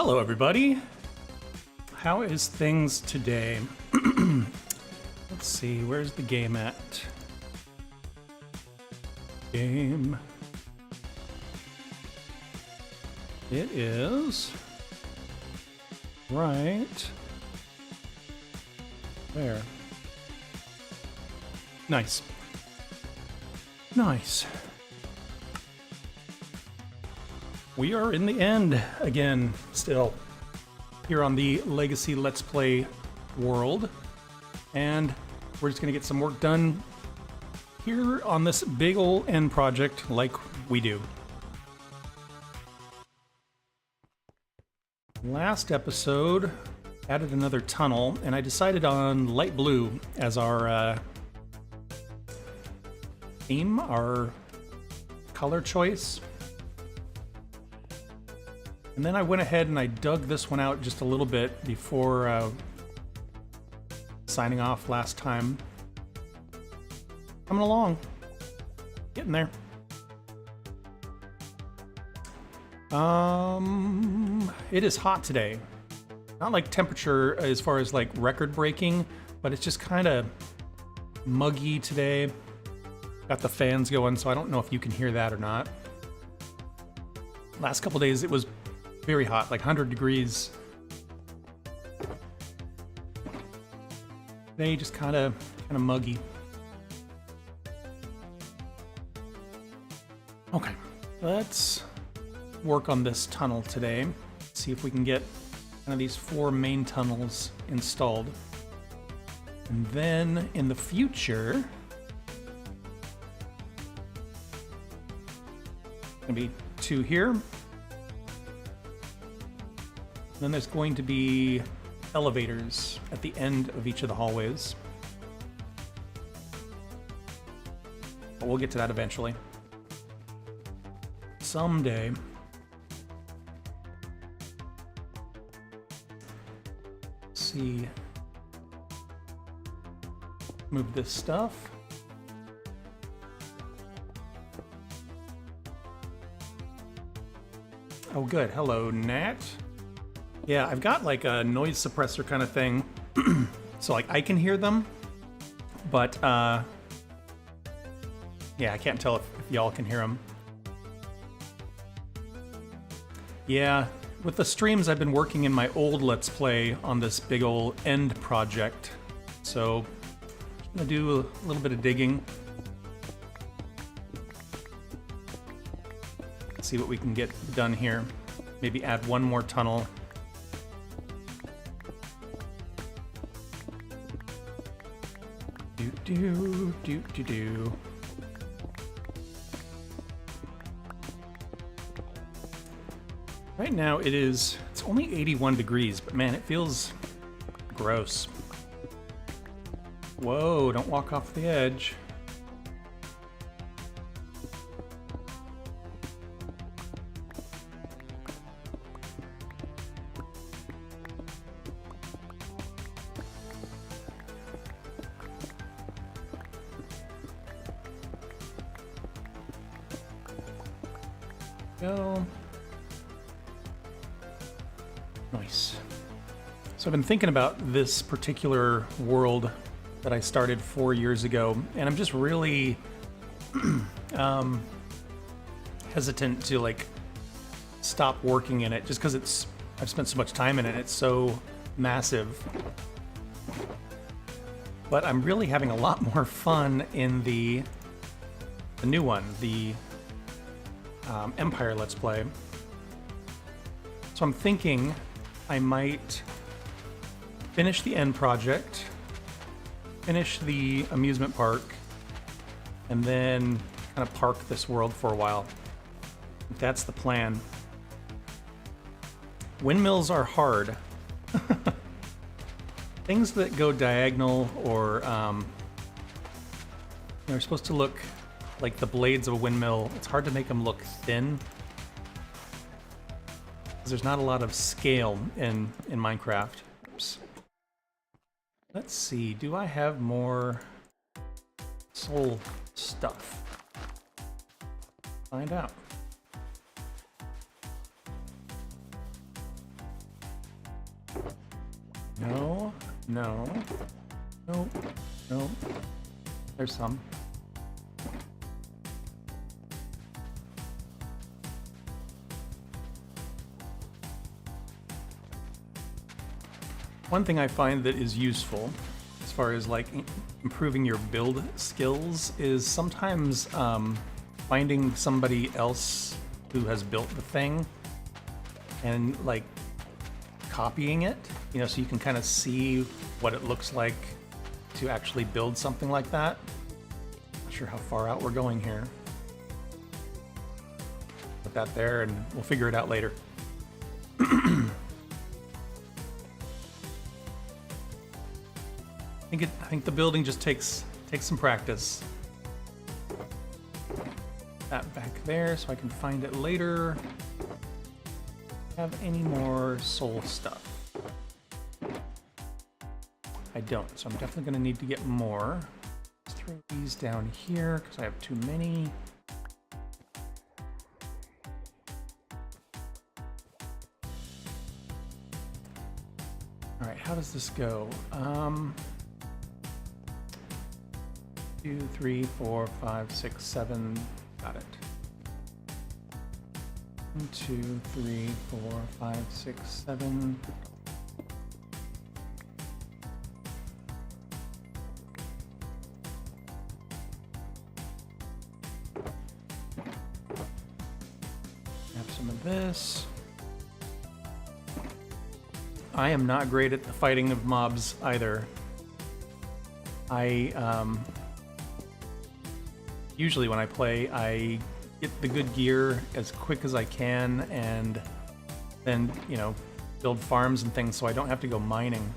Hello everybody! How is things today? Let's see, where's the game at? Game. It is right there. Nice. Nice. We are in the end again, still, here on the Legacy Let's Play world. And we're just gonna get some work done here on this big ol' end project like we do. Last episode added another tunnel, and I decided on light blue as our theme, our color choice. And then I went ahead and I dug this one out just a little bit before signing off last time. Coming along. Getting there. It is hot today. Not like temperature as far as like record breaking, but it's just kind of muggy today. Got the fans going, so I don't know if you can hear that or not. Last couple days it was very hot, like 100 degrees. Today just kind of muggy. Okay, let's work on this tunnel today. See if we can get one of these 4 main tunnels installed. And then in the future, gonna be 2 here. Then there's going to be elevators at the end of each of the hallways. But we'll get to that eventually. Someday. Let's see. Move this stuff. Oh good, hello Nat. Yeah, I've got like a noise suppressor kind of thing, so like I can hear them, but yeah, I can't tell if y'all can hear them. Yeah, with the streams I've been working in my old Let's Play on this big ol' end project, so I'm gonna do a little bit of digging. See what we can get done here. Maybe add one more tunnel. Do. Right now it's only 81 degrees, but man, it feels gross. Whoa, don't walk off the edge. Go. Nice. So I've been thinking about this particular world that I started 4 years ago, and I'm just really hesitant to like stop working in it just because I've spent so much time in it. It's so massive. But I'm really having a lot more fun in the new one, the Empire Let's Play. So I'm thinking I might finish the end project, finish the amusement park, and then kind of park this world for a while. That's the plan. Windmills are hard. Things that go diagonal or they're supposed to look like the blades of a windmill. It's hard to make them look thin because there's not a lot of scale in Minecraft. Oops. Let's see, do I have more soul stuff? Find out. No, no, no, no. There's some. One thing I find that is useful as far as like improving your build skills is sometimes finding somebody else who has built the thing and like copying it, you know, so you can kind of see what it looks like to actually build something like that. Not sure how far out we're going here. Put that there and we'll figure it out later. I think the building just takes some practice. That back there so I can find it later. Have any more soul stuff? I don't, so I'm definitely going to need to get more. Let's throw these down here because I have too many. All right, how does this go? 2, 3, 4, 5, 6, 7. Got it. 1, 2, 3, 4, 5, 6, 7. Have some of this. I am not great at the fighting of mobs either. Usually when I play, I get the good gear as quick as I can and then, you know, build farms and things so I don't have to go mining.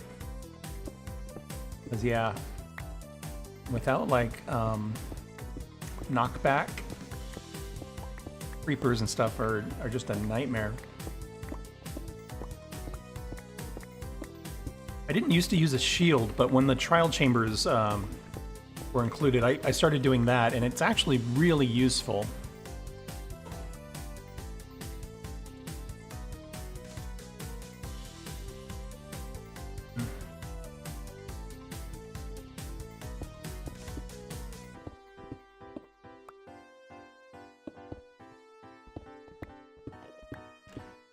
Because, yeah, without, like, knockback, creepers and stuff are just a nightmare. I didn't used to use a shield, but when the trial chambers were included, I started doing that, and it's actually really useful.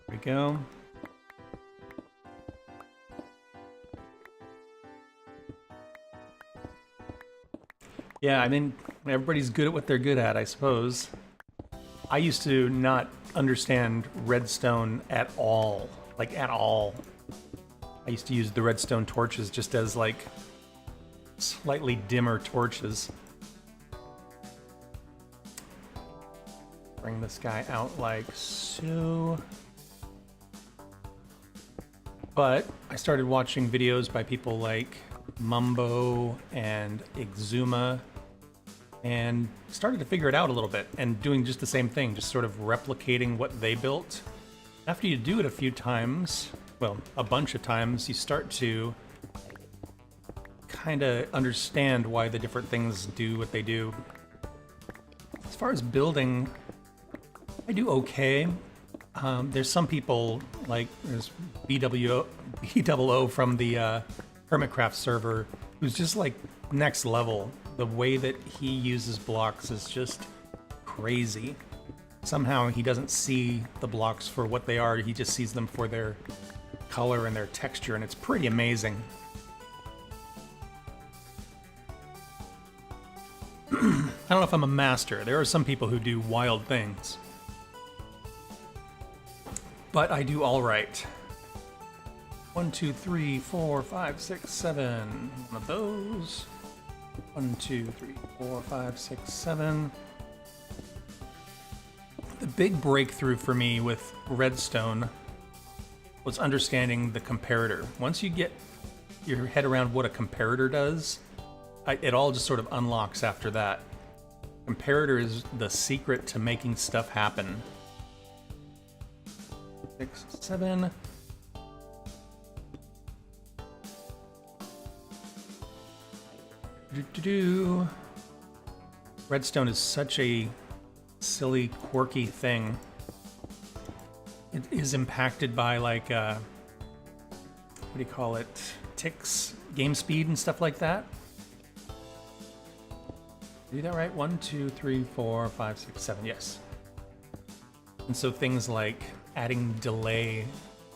There we go. Yeah, I mean, everybody's good at what they're good at, I suppose. I used to not understand redstone at all. Like, at all. I used to use the redstone torches just as, like, slightly dimmer torches. Bring this guy out like so. But I started watching videos by people like Mumbo and Exuma and started to figure it out a little bit and doing just the same thing, just sort of replicating what they built. After you do it a few times, well, a bunch of times, you start to kind of understand why the different things do what they do. As far as building, I do okay. There's some people, like there's BWO from the Hermitcraft server, who's just like next level. The way that he uses blocks is just crazy. Somehow he doesn't see the blocks for what they are, he just sees them for their color and their texture, and it's pretty amazing. I don't know if I'm a master. There are some people who do wild things. But I do all right. 1, 2, 3, 4, 5, 6, 7. One of those. 1, 2, 3, 4, 5, 6, 7. The big breakthrough for me with redstone was understanding the comparator. Once you get your head around what a comparator does, it all just sort of unlocks after that. Comparator is the secret to making stuff happen. 6, 7. Redstone is such a silly, quirky thing. It is impacted by like what do you call it, ticks, game speed and stuff like that. Do that right? 1, 2, 3, 4, 5, 6, 7. Yes. And so things like adding delay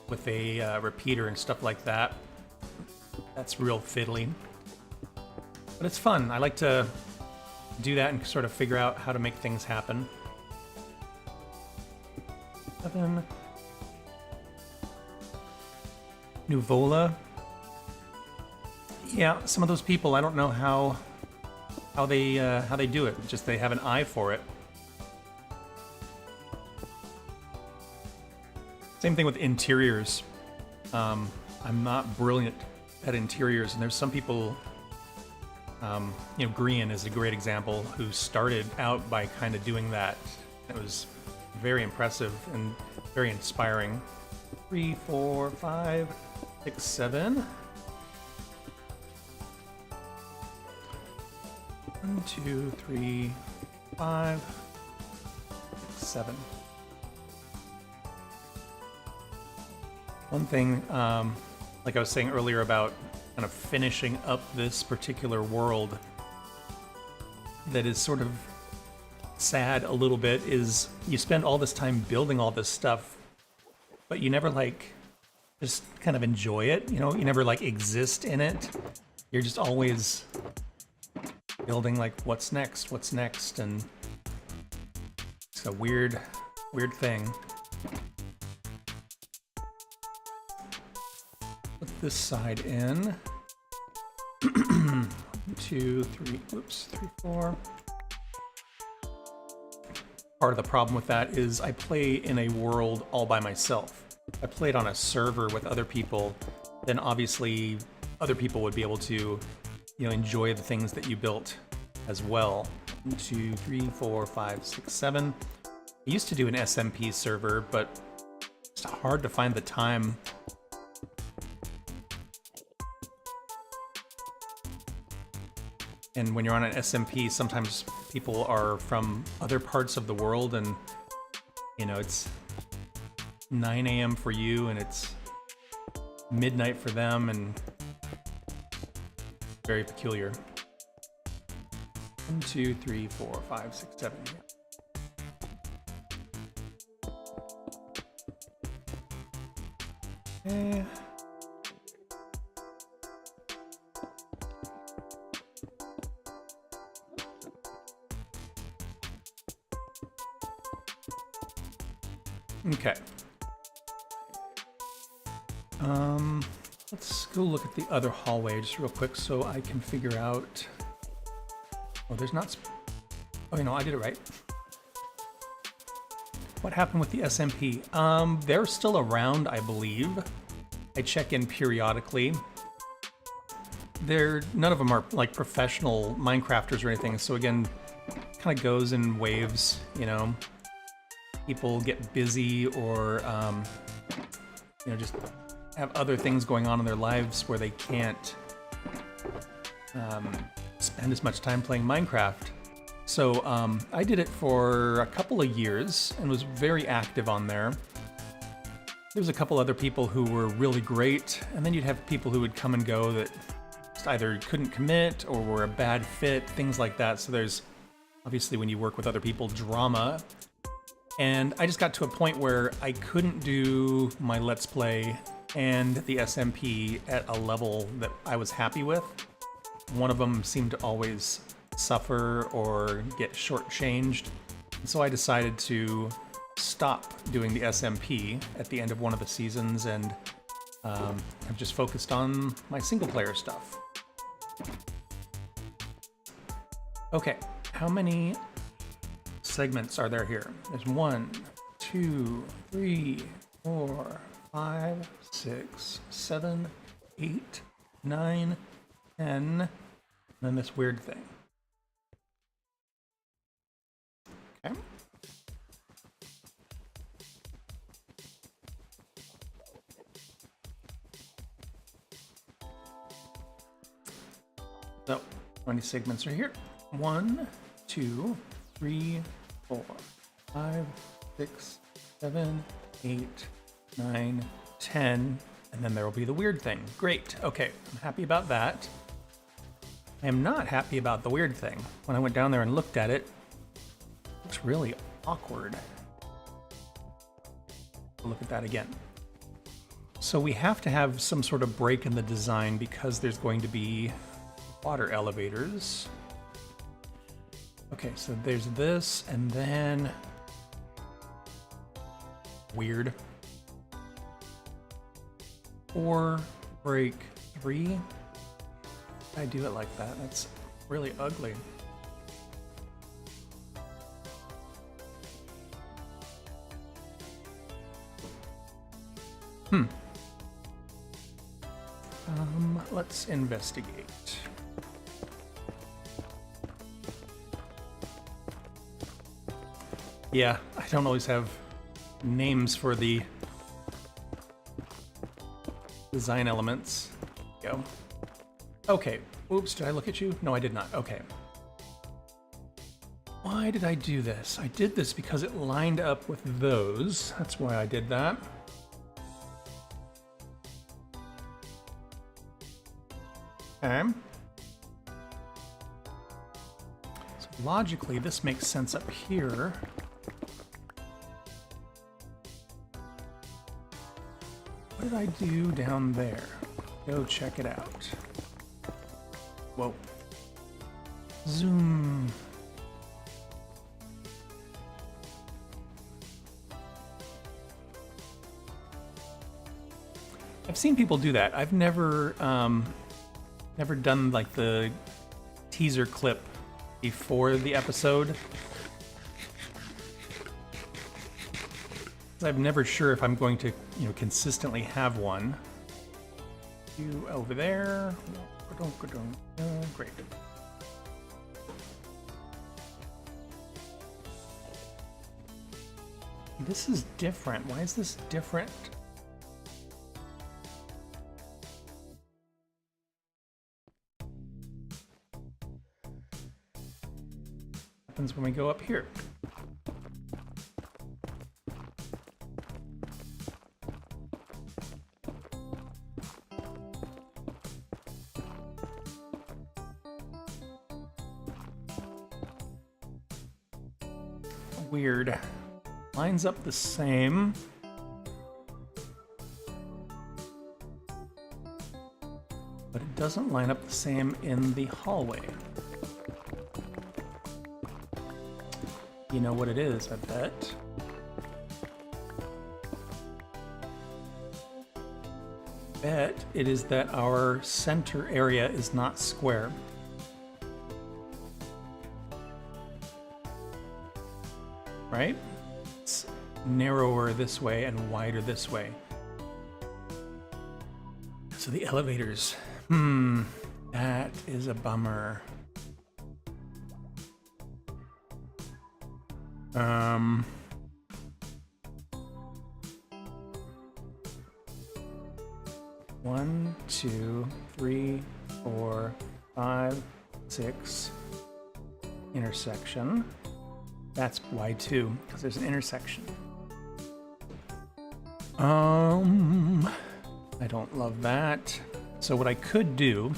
with a repeater and stuff like that, that's real fiddly. But it's fun. I like to do that and sort of figure out how to make things happen. 7. Nuvola. Yeah, some of those people, I don't know how they do it. Just they have an eye for it. Same thing with interiors. I'm not brilliant at interiors, and there's some people. You know, Grian is a great example, who started out by kind of doing that. It was very impressive and very inspiring. 3, 4, 5, 6, 7. 1, 2, 3, 5, 6, 7. One thing, like I was saying earlier about kind of finishing up this particular world that is sort of sad a little bit, is you spend all this time building all this stuff, but you never like just kind of enjoy it, you know, you never like exist in it. You're just always building like what's next, and it's a weird thing. Put this side in. 1, 2, 3, oops, 3, 4. Part of the problem with that is I play in a world all by myself. I played on a server with other people, then obviously other people would be able to, you know, enjoy the things that you built as well. 1, 2, 3, 4, 5, 6, 7. I used to do an SMP server, but it's hard to find the time. And when you're on an SMP, sometimes people are from other parts of the world, and you know, it's 9 a.m. for you and it's midnight for them, and very peculiar. 1, 2, 3, 4, 5, 6, 7. Okay. Okay. Let's go look at the other hallway just real quick so I can figure out. Oh, there's not. Oh, you know, I did it right. What happened with the SMP? They're still around, I believe. I check in periodically. None of them are like professional Minecrafters or anything. So again, kind of goes in waves, you know. People get busy or, you know, just have other things going on in their lives where they can't spend as much time playing Minecraft. So I did it for a couple of years and was very active on there. There was a couple other people who were really great, and then you'd have people who would come and go that just either couldn't commit or were a bad fit, things like that. So there's obviously, when you work with other people, drama. And I just got to a point where I couldn't do my Let's Play and the SMP at a level that I was happy with. One of them seemed to always suffer or get shortchanged. And so I decided to stop doing the SMP at the end of one of the seasons, and I've just focused on my single player stuff. Okay, how many segments are there here? There's 1, 2, 3, 4, 5, 6, 7, 8, 9, 10, and then this weird thing. Okay. So, 20 segments are here. 1, 2, 3, 4, 5, 6, 7, 8, 9, 10, And then there will be the weird thing. Great. Okay, I'm happy about that. I am not happy about the weird thing. When I went down there and looked at it, it looks really awkward. Look at that again. So we have to have some sort of break in the design because there's going to be water elevators. Okay, so there's this, and then weird. 4, break 3. I do it like that. That's really ugly. Let's investigate. Yeah, I don't always have names for the design elements. Go. Okay. Oops, did I look at you? No, I did not. Okay. Why did I do this? I did this because it lined up with those. That's why I did that. Okay. So logically, this makes sense up here. What did I do down there? Go check it out. Whoa. Zoom. I've seen people do that. I've never done like the teaser clip before the episode. I'm never sure if I'm going to, consistently have one. You over there. Great. This is different. Why is this different? What happens when we go up here? Weird. Lines up the same. But it doesn't line up the same in the hallway. You know what it is, I bet. Bet it is that our center area is not square. Right? It's narrower this way and wider this way. So the elevators. That is a bummer. One, 2, 3, 4, 5, 6. Intersection. That's why too, because there's an intersection. I don't love that. So what I could do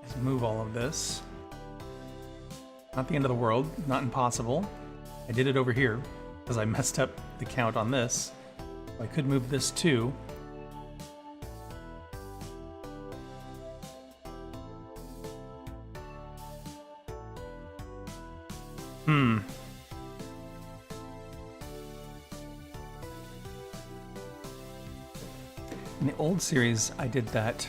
is move all of this. Not the end of the world, not impossible. I did it over here because I messed up the count on this. I could move this too. In the old series, I did that.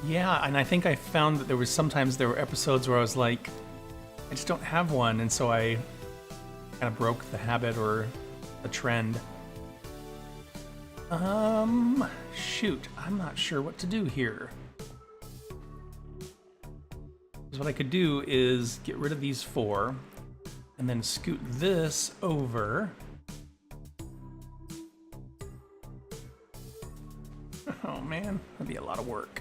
Yeah, and I think I found that there were episodes where I was like, I just don't have one, and so I kind of broke the habit or the trend. Shoot, I'm not sure what to do here. Because what I could do is get rid of these 4, and then scoot this over. Oh man, that'd be a lot of work.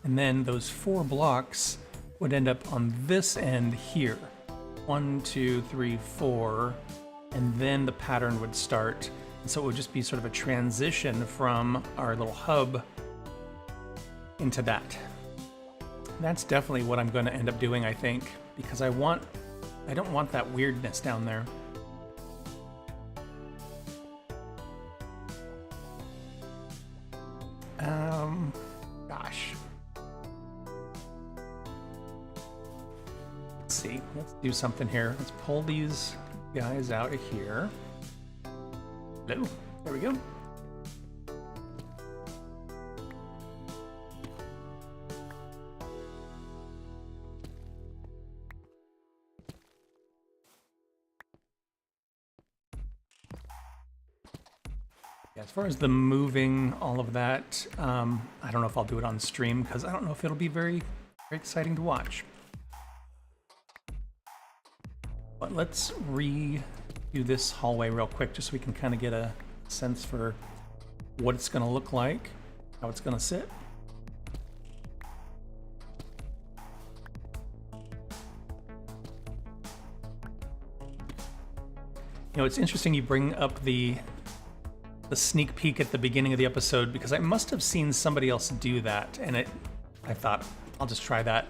And then those 4 blocks would end up on this end here. 1, 2, 3, 4, and then the pattern would start. And so it would just be sort of a transition from our little hub into that. That's definitely what I'm going to end up doing, I think, because I don't want that weirdness down there. Gosh. Let's see. Let's do something here. Let's pull these guys out of here. Hello. There we go. As far as the moving, all of that, I don't know if I'll do it on stream because I don't know if it'll be very, very exciting to watch. But let's redo this hallway real quick just so we can kind of get a sense for what it's going to look like, how it's going to sit. You know, it's interesting you bring up the sneak peek at the beginning of the episode because I must have seen somebody else do that, and I thought I'll just try that.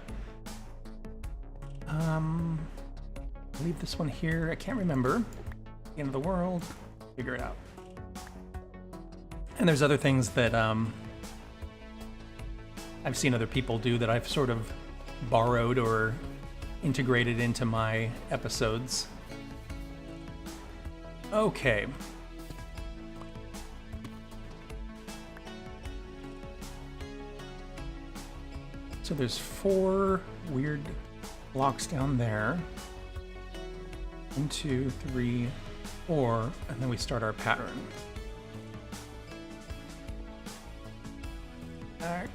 Leave this one here. I can't remember. The end of the world. Figure it out. And there's other things that I've seen other people do that I've sort of borrowed or integrated into my episodes. Okay. So there's 4 weird blocks down there. 1, 2, 3, 4, and then we start our pattern. Back.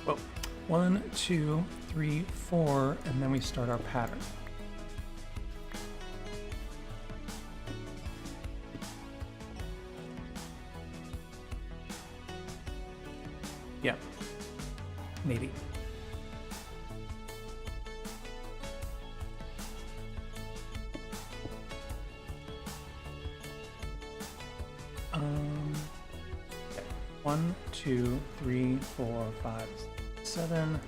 Well, 1, 2, 3, 4, and then we start our pattern. Yeah. Maybe. Okay. 1, 2, 3, 4, 5, 6, 7.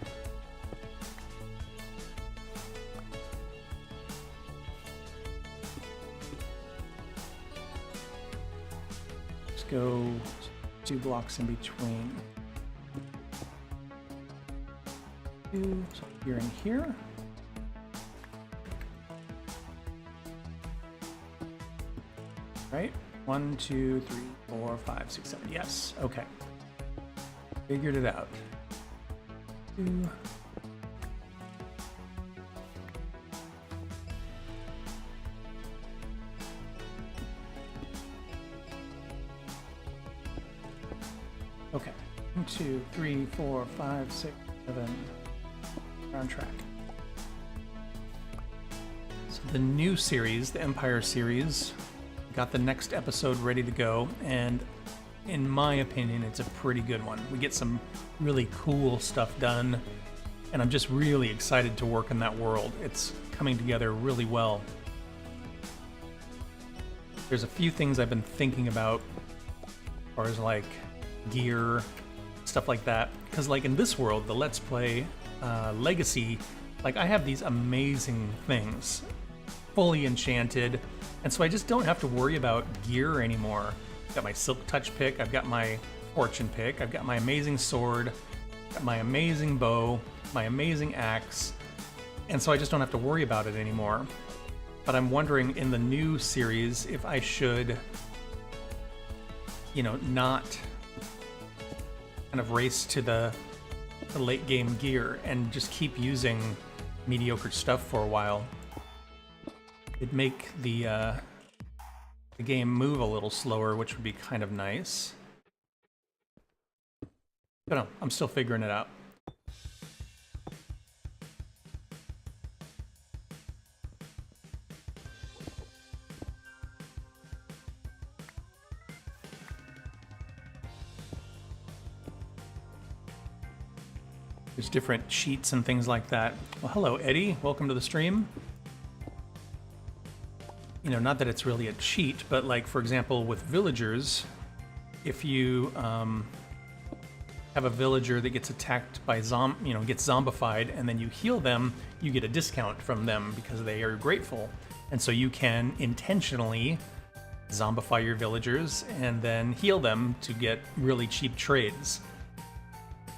Let's go 2 blocks in between. So here and here. Right? 1, 2, 3, 4, 5, 6, 7. Yes. Okay. Figured it out. 2. Okay. 1, 2, 3, 4, 5, 6, 7. On track. So the new series, the Empire series, got the next episode ready to go, and in my opinion, it's a pretty good one. We get some really cool stuff done, and I'm just really excited to work in that world. It's coming together really well. There's a few things I've been thinking about as far as like gear, stuff like that, because like in this world, the Let's Play Legacy, like I have these amazing things fully enchanted, and so I just don't have to worry about gear anymore. I've got my Silk Touch pick, I've got my Fortune pick, I've got my amazing sword, got my amazing bow, my amazing axe, and so I just don't have to worry about it anymore. But I'm wondering in the new series if I should, you know, not kind of race to the late game gear and just keep using mediocre stuff for a while. It'd make the game move a little slower, which would be kind of nice. But no, I'm still figuring it out. There's different cheats and things like that. Well, hello, Eddie. Welcome to the stream. You know, not that it's really a cheat, but like, for example, with villagers, if you have a villager that gets attacked by gets zombified, and then you heal them, you get a discount from them because they are grateful. And so you can intentionally zombify your villagers and then heal them to get really cheap trades.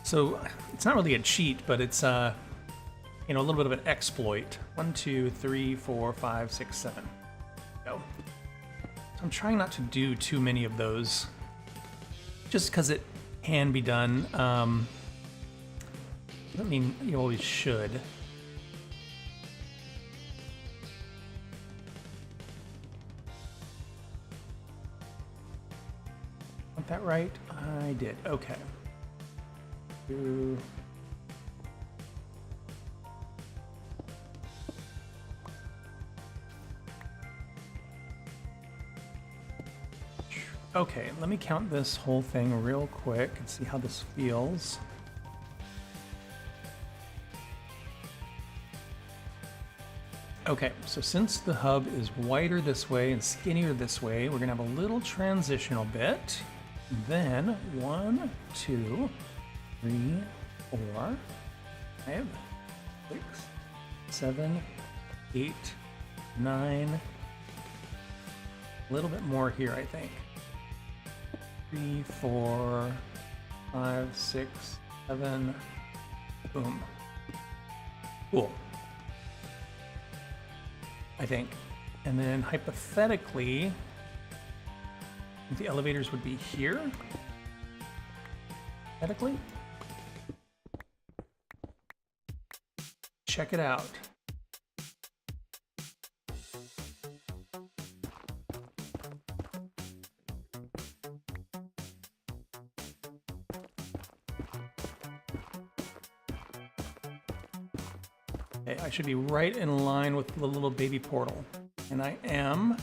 So it's not really a cheat, but it's a little bit of an exploit. 1, 2, 3, 4, 5, 6, 7. Go. So I'm trying not to do too many of those, just because it can be done. I mean, you always should. Want that right? I did. Okay. Okay, let me count this whole thing real quick and see how this feels. Okay, so since the hub is wider this way and skinnier this way, we're gonna have a little transitional bit. Then 1, 2, 3, 4, 5, 6, 7, 8, 9. A little bit more here, I think. 3, 4, 5, 6, 7. Boom. Cool. I think. And then hypothetically, the elevators would be here. Hypothetically. Check it out. Okay, I should be right in line with the little baby portal. And I am.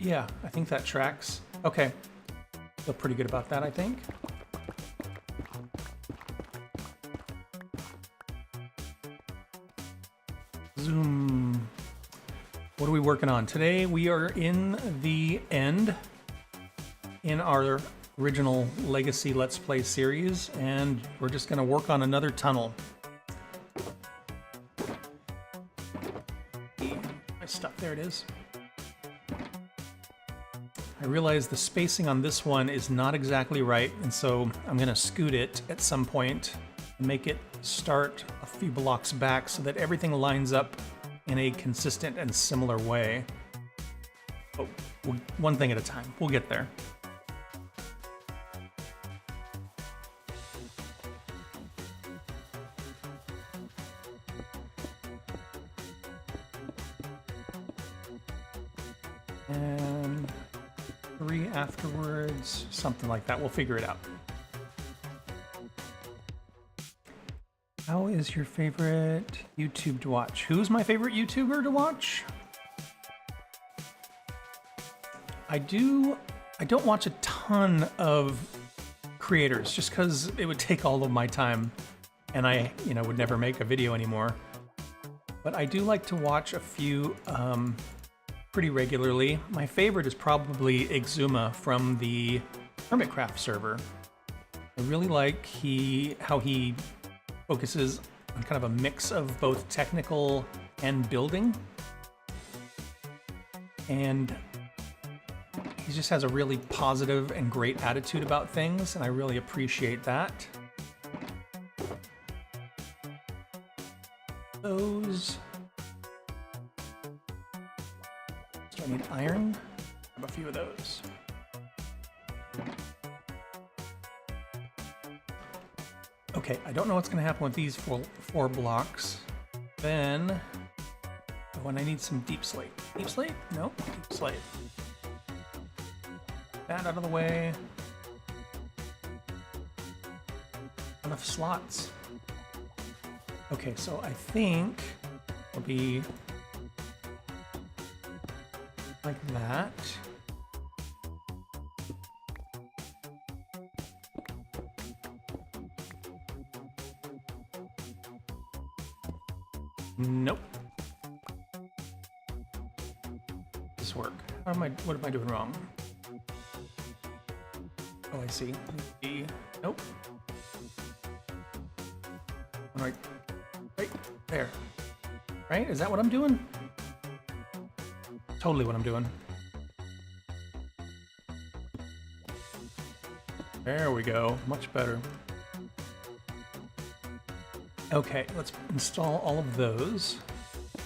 Yeah, I think that tracks. Okay. Feel pretty good about that, I think. Zoom. What are we working on? Today we are in the end in our original Legacy Let's Play series, and we're just going to work on another tunnel. My stuff, there it is. I realize the spacing on this one is not exactly right, and so I'm going to scoot it at some point and make it start a few blocks back so that everything lines up in a consistent and similar way. But one thing at a time. We'll get there. And 3 afterwards, something like that. We'll figure it out. How is your favorite YouTube to watch? Who's my favorite YouTuber to watch? I don't watch a ton of creators just because it would take all of my time and I would never make a video anymore. But I do like to watch a few pretty regularly. My favorite is probably Exuma from the Hermitcraft server. I really like how he focuses on kind of a mix of both technical and building. And he just has a really positive and great attitude about things, and I really appreciate that. Those. So I need iron. Grab a few of those. Okay, I don't know what's going to happen with these four blocks. Then, when I need some deep slate. Deep slate? No, deep slate. That out of the way. Enough slots. Okay, so I think it'll be like that. Nope. This work. What am I doing wrong? Oh, I see. Nope. Right there. Right? Is that what I'm doing? Totally what I'm doing. There we go. Much better. Okay, let's install all of those.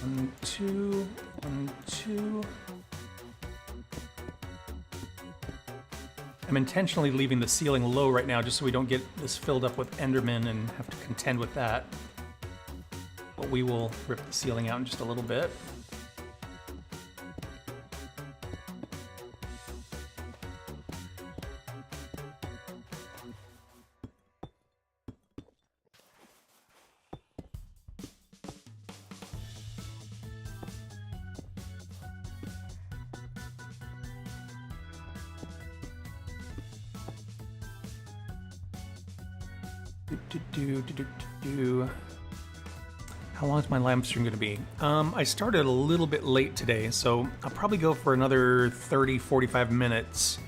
1, 2, 1, 2. I'm intentionally leaving the ceiling low right now just so we don't get this filled up with Endermen and have to contend with that. But we will rip the ceiling out in just a little bit. How long is my live stream going to be? I started a little bit late today, so I'll probably go for another 30-45 minutes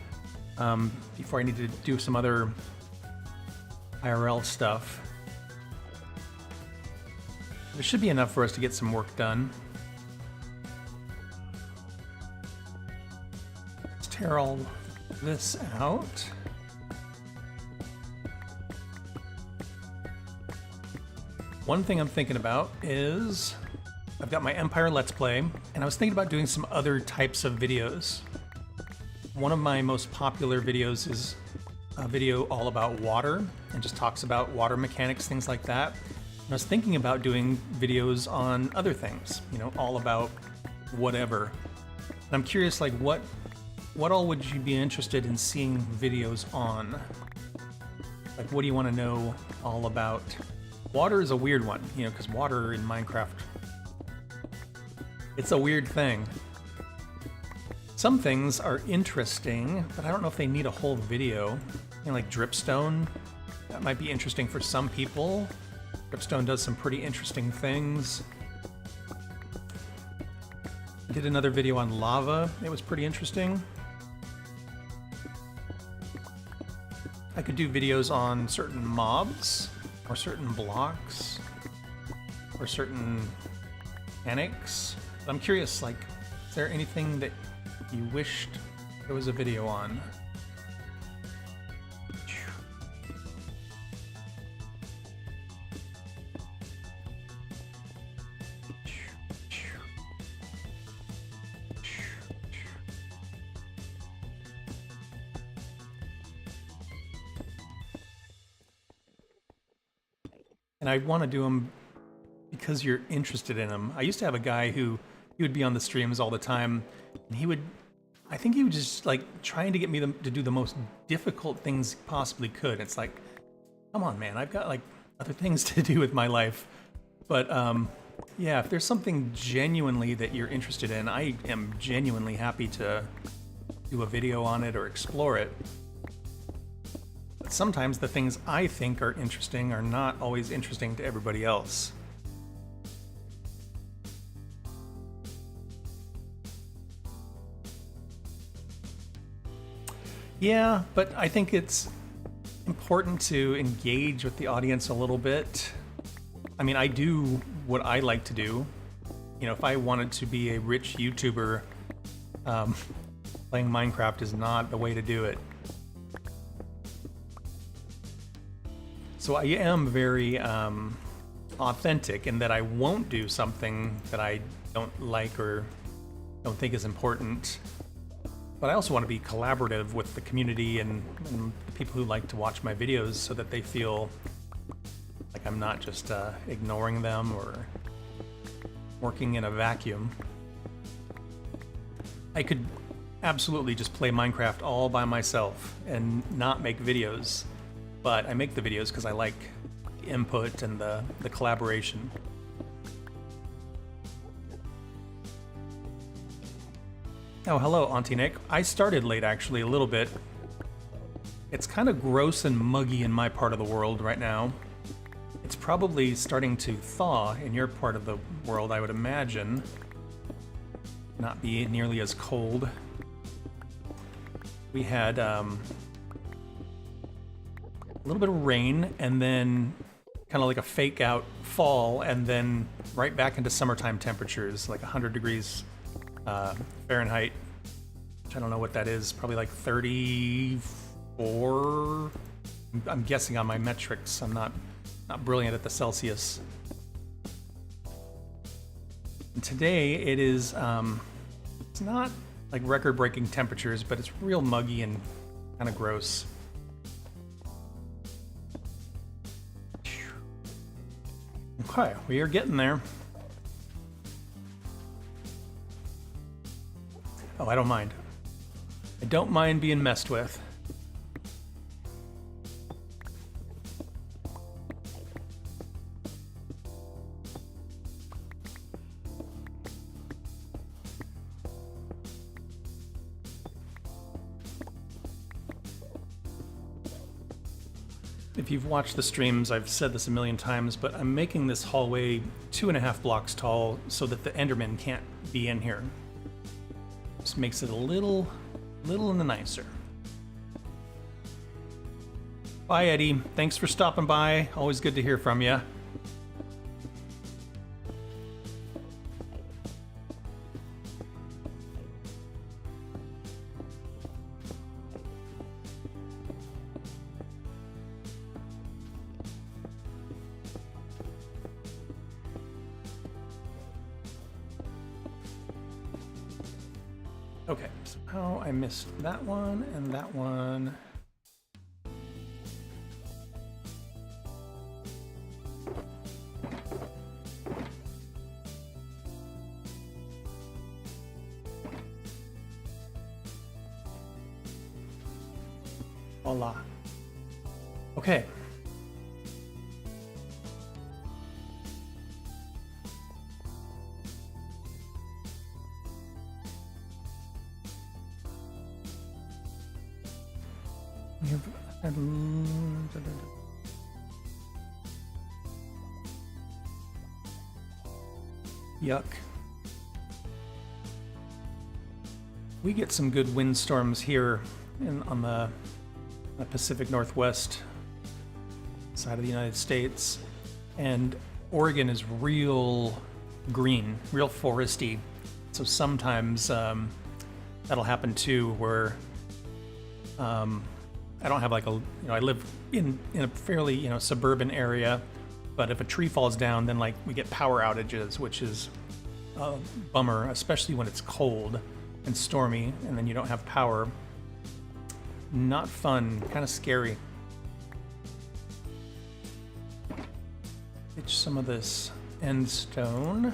before I need to do some other IRL stuff. It should be enough for us to get some work done. Let's tear all this out. One thing I'm thinking about is I've got my Empire Let's Play, and I was thinking about doing some other types of videos. One of my most popular videos is a video all about water and just talks about water mechanics, things like that. And I was thinking about doing videos on other things, you know, all about whatever. And I'm curious, like, what all would you be interested in seeing videos on? Like, what do you want to know all about? Water is a weird one, you know, because water in Minecraft, it's a weird thing. Some things are interesting, but I don't know if they need a whole video. You know, like dripstone, that might be interesting for some people. Dripstone does some pretty interesting things. I did another video on lava. It was pretty interesting. I could do videos on certain mobs, or certain blocks, or certain mechanics. But I'm curious, like, is there anything that you wished there was a video on? And I want to do them because you're interested in them. I used to have a guy who he would be on the streams all the time, and I think he would just like trying to get me to do the most difficult things he possibly could. It's like, come on, man, I've got like other things to do with my life. But yeah, if there's something genuinely that you're interested in, I am genuinely happy to do a video on it or explore it. But sometimes the things I think are interesting are not always interesting to everybody else. Yeah, but I think it's important to engage with the audience a little bit. I mean, I do what I like to do. You know, if I wanted to be a rich YouTuber, playing Minecraft is not the way to do it. So I am very authentic in that I won't do something that I don't like or don't think is important. But I also want to be collaborative with the community and the people who like to watch my videos so that they feel like I'm not just ignoring them or working in a vacuum. I could absolutely just play Minecraft all by myself and not make videos. But I make the videos because I like the input and the collaboration. Oh, hello, Auntie Nick. I started late, actually, a little bit. It's kind of gross and muggy in my part of the world right now. It's probably starting to thaw in your part of the world, I would imagine. Not be nearly as cold. We had a little bit of rain, and then kind of like a fake out fall, and then right back into summertime temperatures, like 100 degrees Fahrenheit, which I don't know what that is, probably like 34. I'm guessing on my metrics. I'm not brilliant at the Celsius. And today it is, it's not like record-breaking temperatures, but it's real muggy and kind of gross. Okay, we are getting there. Oh, I don't mind. I don't mind being messed with. If you've watched the streams, I've said this a million times, but I'm making this hallway 2.5 blocks tall so that the Enderman can't be in here. Just makes it a little nicer. Bye, Eddie. Thanks for stopping by. Always good to hear from you. Okay, somehow I missed that one and that one. Voila. Okay. Yuck. We get some good windstorms here on the Pacific Northwest side of the United States, and Oregon is real green, real foresty. So sometimes that'll happen too, where I don't have like I live in a fairly suburban area, but if a tree falls down, then like we get power outages, which is a bummer, especially when it's cold and stormy, and then you don't have power. Not fun, kind of scary. Ditch some of this end stone.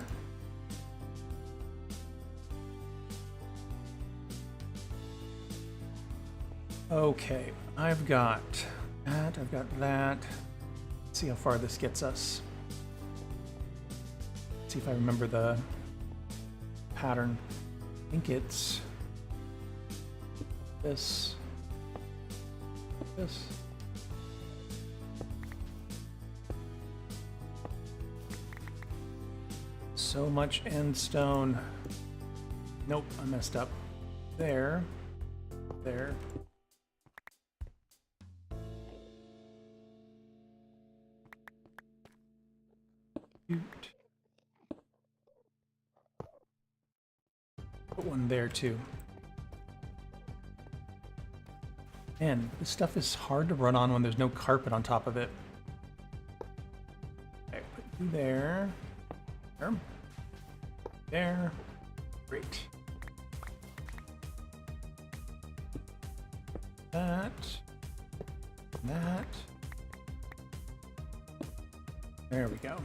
Okay, I've got that, I've got that. Let's see how far this gets us. Let's see if I remember the pattern. I think it's this. So much end stone. Nope, I messed up. There. Cute. Put one there too. Man, this stuff is hard to run on when there's no carpet on top of it. Okay, put you there. There. Great. That. There we go.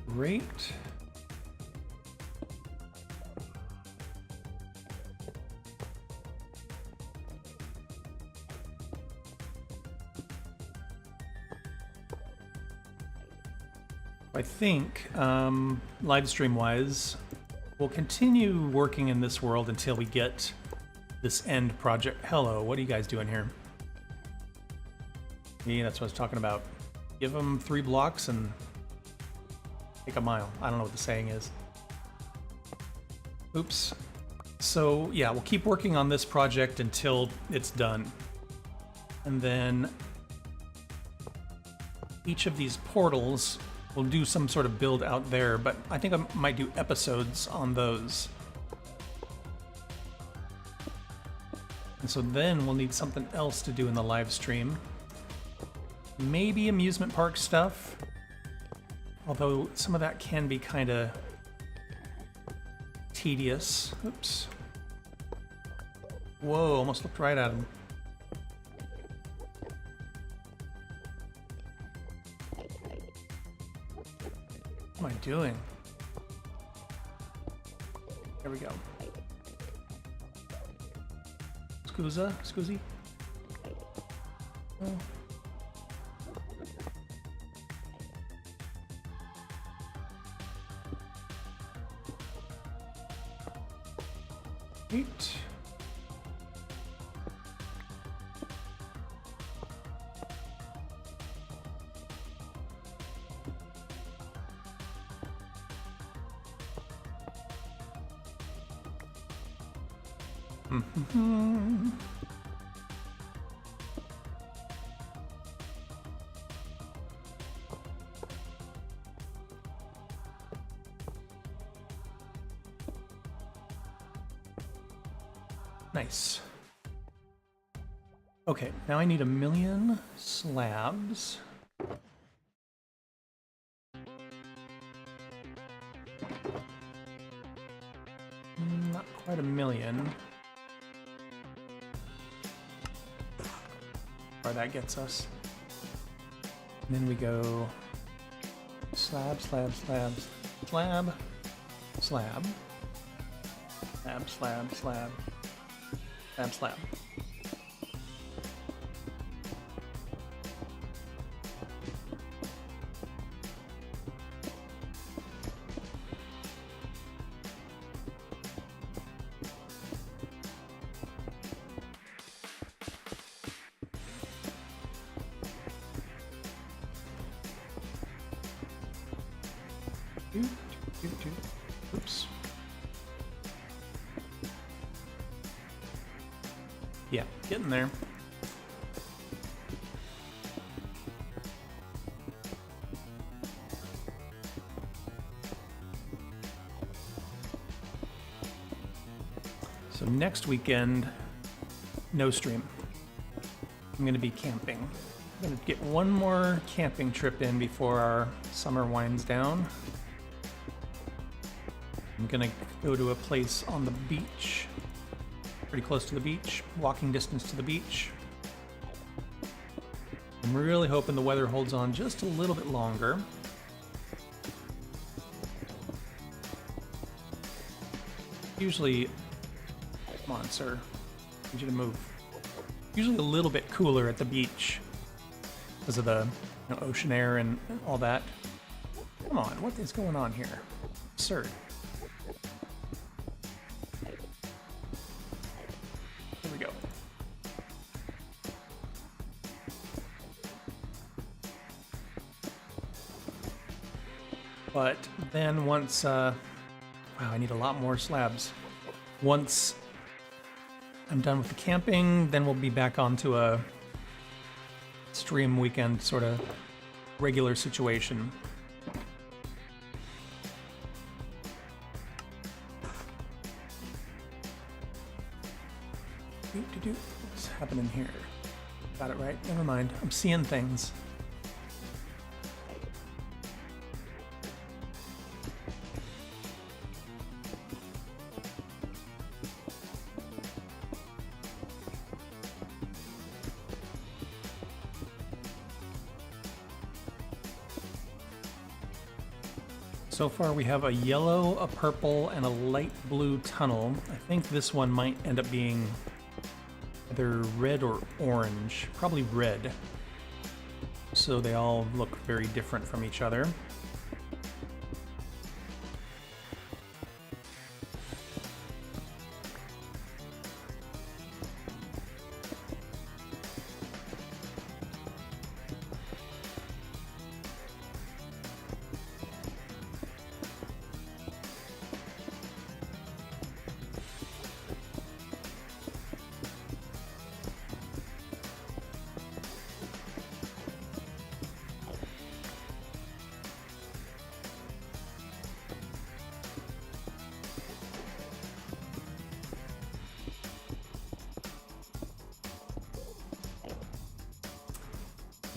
Great. I think live stream wise, we'll continue working in this world until we get this end project. Hello, what are you guys doing here? Yeah, that's what I was talking about. Give them 3 blocks and take a mile. I don't know what the saying is. Oops. So yeah, we'll keep working on this project until it's done. And then each of these portals will do some sort of build out there, but I think I might do episodes on those. And so then we'll need something else to do in the live stream. Maybe amusement park stuff, although some of that can be kind of tedious. Oops. Whoa, almost looked right at him. What am I doing? There we go. Scusi? Oh. Eight. Nice. Okay, now I need 1,000,000 slabs. Not quite 1,000,000. Where that gets us. And then we go slab, slab, slabs, slab, slab, slab, slab, slab. Slab. Oops. Yeah, getting there. So next weekend, no stream. I'm going to be camping. I'm going to get one more camping trip in before our summer winds down. I'm going to go to a place on the beach. Pretty close to the beach, walking distance to the beach. I'm really hoping the weather holds on just a little bit longer. Usually, come on, sir, I need you to move. Usually a little bit cooler at the beach because of the ocean air and all that. Come on, what is going on here? Absurd. But then once, wow, I need a lot more slabs. Once I'm done with the camping, then we'll be back onto a stream weekend sort of regular situation. What's happening here? Got it right? Never mind. I'm seeing things. So far we have a yellow, a purple, and a light blue tunnel. I think this one might end up being either red or orange. Probably red. So they all look very different from each other.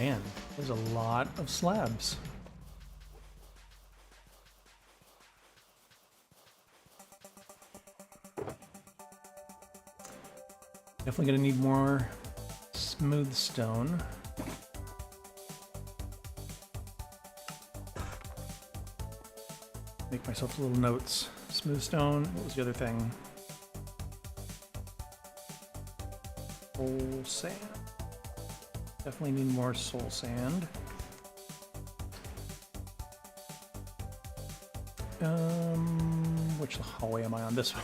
Man, there's a lot of slabs. Definitely gonna need more smooth stone. Make myself little notes. Smooth stone, what was the other thing? Soul sand. Definitely need more soul sand. Which hallway am I on? This one.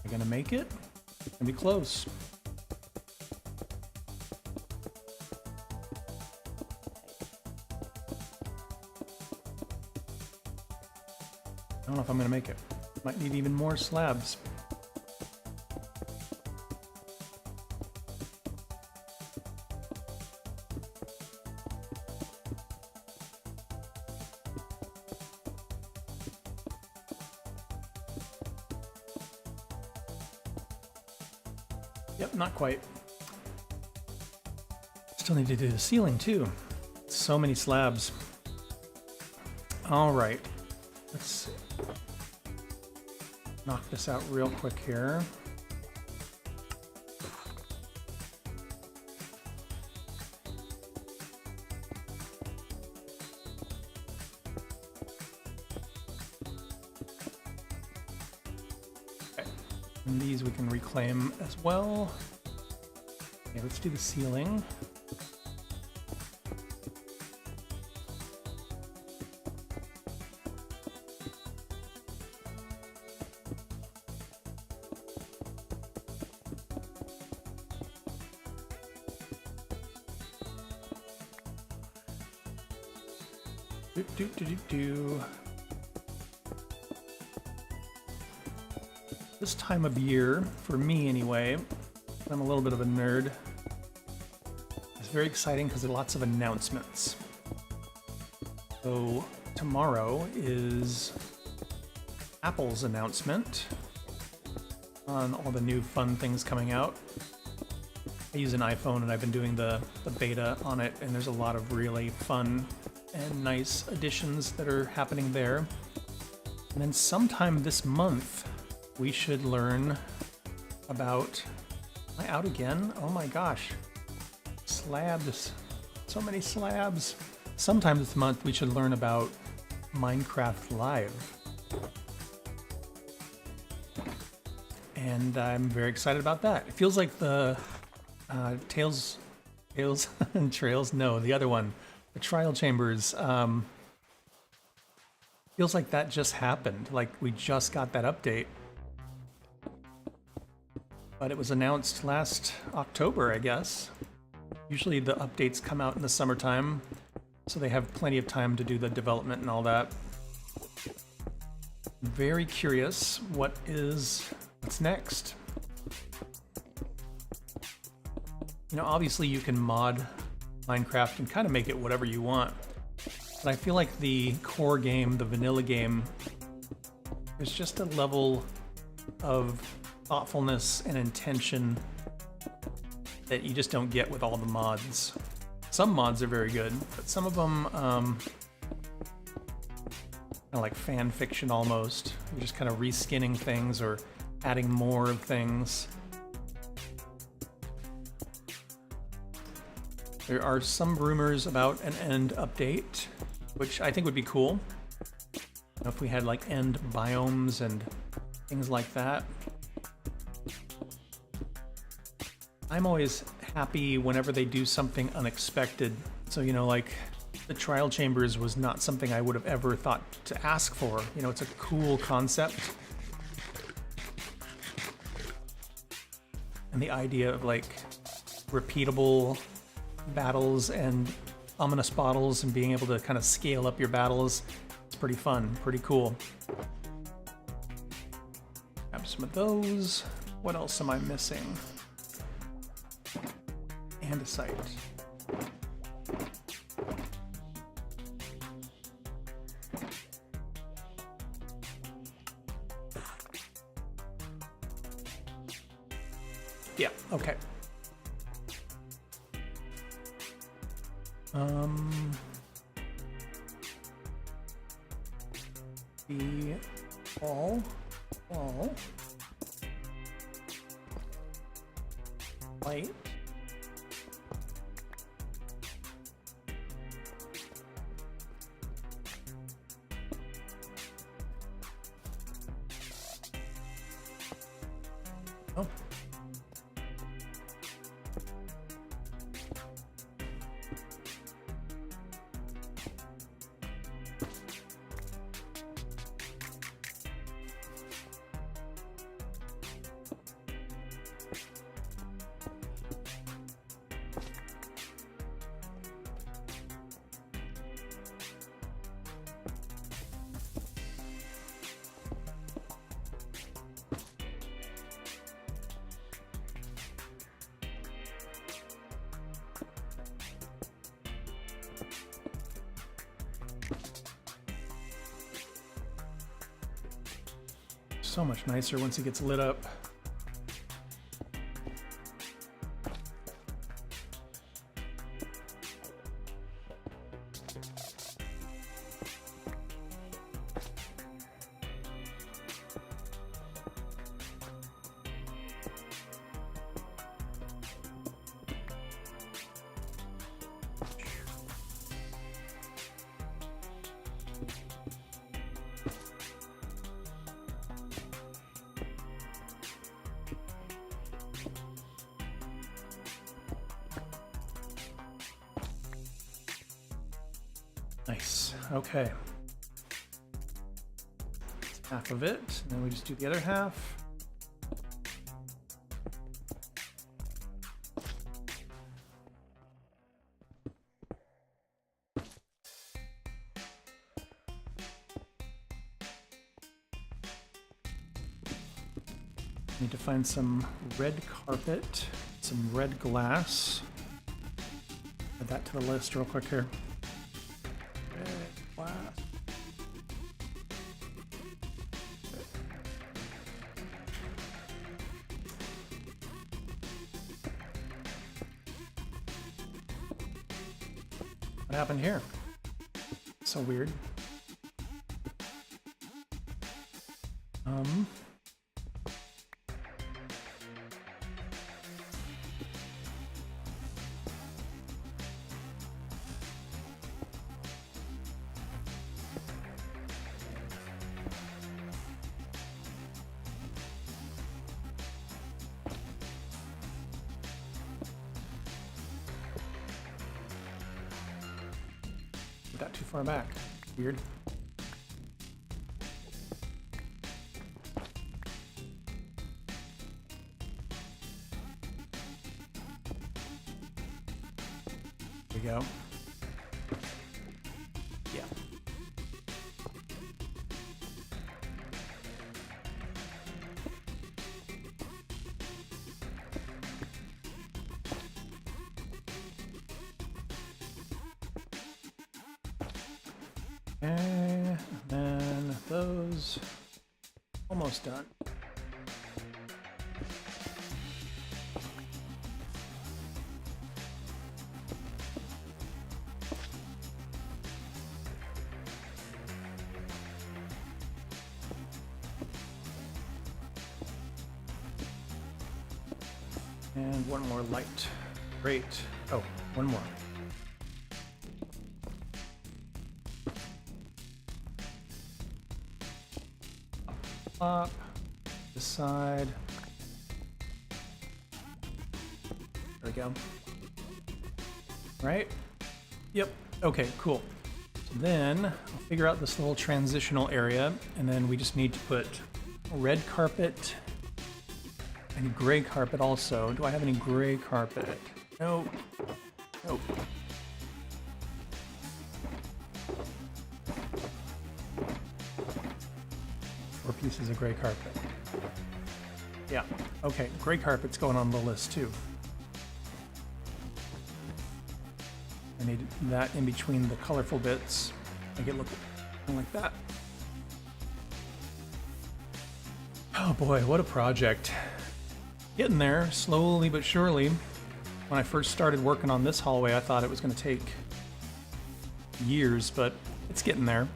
Gonna make it. Gonna be close. I don't know if I'm gonna make it. Might need even more slabs. Yep, not quite. Still need to do the ceiling too. So many slabs. All right, let's knock this out real quick here. And these we can reclaim as well. Okay, let's do the ceiling. Do. This time of year, for me anyway, I'm a little bit of a nerd. It's very exciting because there are lots of announcements. So tomorrow is Apple's announcement on all the new fun things coming out. I use an iPhone and I've been doing the beta on it, and there's a lot of really fun and nice additions that are happening there. And then sometime this month, we should learn about... Am I out again? Oh my gosh. Slabs. So many slabs. Sometime this month, we should learn about Minecraft Live. And I'm very excited about that. It feels like the Tales and Trails? No, the other one. The Trial Chambers. Feels like that just happened. Like we just got that update. But it was announced last October, I guess. Usually the updates come out in the summertime, so they have plenty of time to do the development and all that. Very curious what's next. You know, obviously you can mod Minecraft and kind of make it whatever you want. But I feel like the core game, the vanilla game, there's just a level of thoughtfulness and intention that you just don't get with all the mods. Some mods are very good, but some of them kind of like fan fiction almost. You're just kind of reskinning things or adding more of things. There are some rumors about an end update, which I think would be cool. You know, if we had like end biomes and things like that. I'm always happy whenever they do something unexpected. So, you know, like the trial chambers was not something I would have ever thought to ask for. You know, it's a cool concept. And the idea of like repeatable battles and ominous bottles and being able to kind of scale up your battles, it's pretty fun, pretty cool. Grab some of those. What else am I missing? Andesite. Yeah, okay. The wall. Light. Oh. So much nicer once it gets lit up. Nice. Okay. That's half of it. And then we just do the other half. Need to find some red carpet, some red glass. Add that to the list real quick here. What happened here? So weird. That too far back. Weird. There we go. Yeah. And then those almost done. And one more light. Great. Oh, one more. Up, this side. There we go. Right? Yep. Okay, cool. So then I'll figure out this little transitional area, and then we just need to put red carpet and gray carpet also. Do I have any gray carpet? No. Nope. 4 pieces of gray carpet. Yeah. Okay, gray carpet's going on the list too. I need that in between the colorful bits. Make it look like that. Oh boy, what a project. Getting there, slowly but surely. When I first started working on this hallway, I thought it was going to take years, but it's getting there.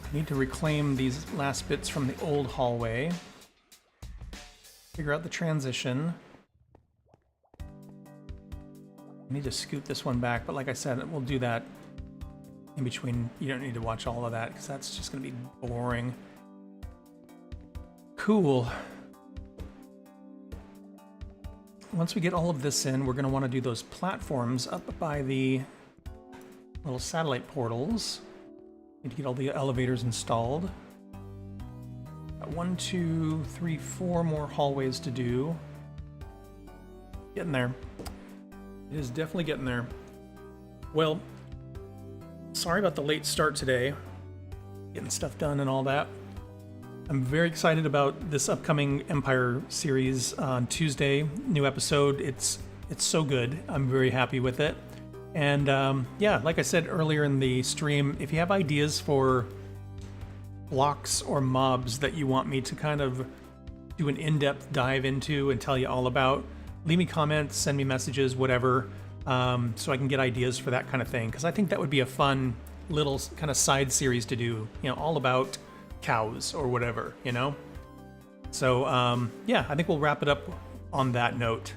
I need to reclaim these last bits from the old hallway. Figure out the transition. I need to scoot this one back, but like I said, we'll do that in between. You don't need to watch all of that because that's just going to be boring. Cool. Once we get all of this in, we're going to want to do those platforms up by the little satellite portals. Need to get all the elevators installed. Got 1, 2, 3, 4 more hallways to do. Getting there. It is definitely getting there. Well, sorry about the late start today. Getting stuff done and all that. I'm very excited about this upcoming Empire series on Tuesday. New episode. It's so good. I'm very happy with it. And yeah, like I said earlier in the stream, if you have ideas for blocks or mobs that you want me to kind of do an in-depth dive into and tell you all about, leave me comments, send me messages, whatever, so I can get ideas for that kind of thing. Because I think that would be a fun little kind of side series to do, you know, all about cows or whatever, you know? So yeah, I think we'll wrap it up on that note.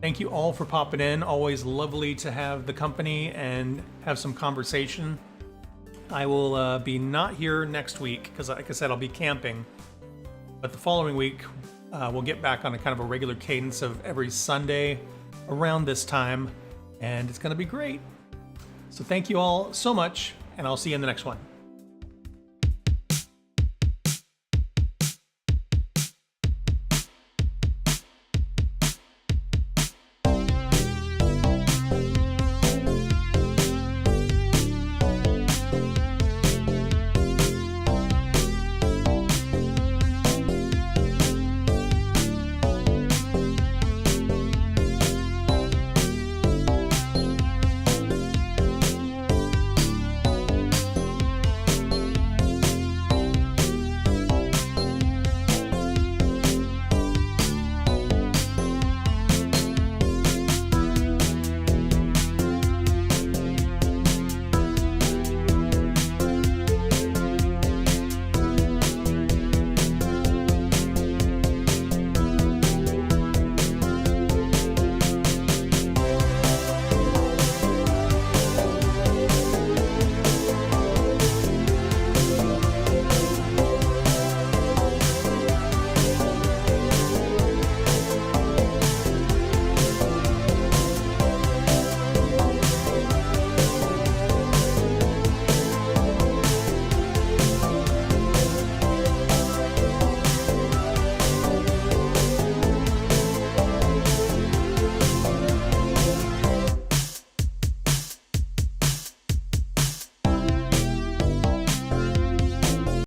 Thank you all for popping in. Always lovely to have the company and have some conversation. I will be not here next week because, like I said, I'll be camping. But the following week, we'll get back on a kind of a regular cadence of every Sunday around this time, and it's going to be great. So thank you all so much, and I'll see you in the next one.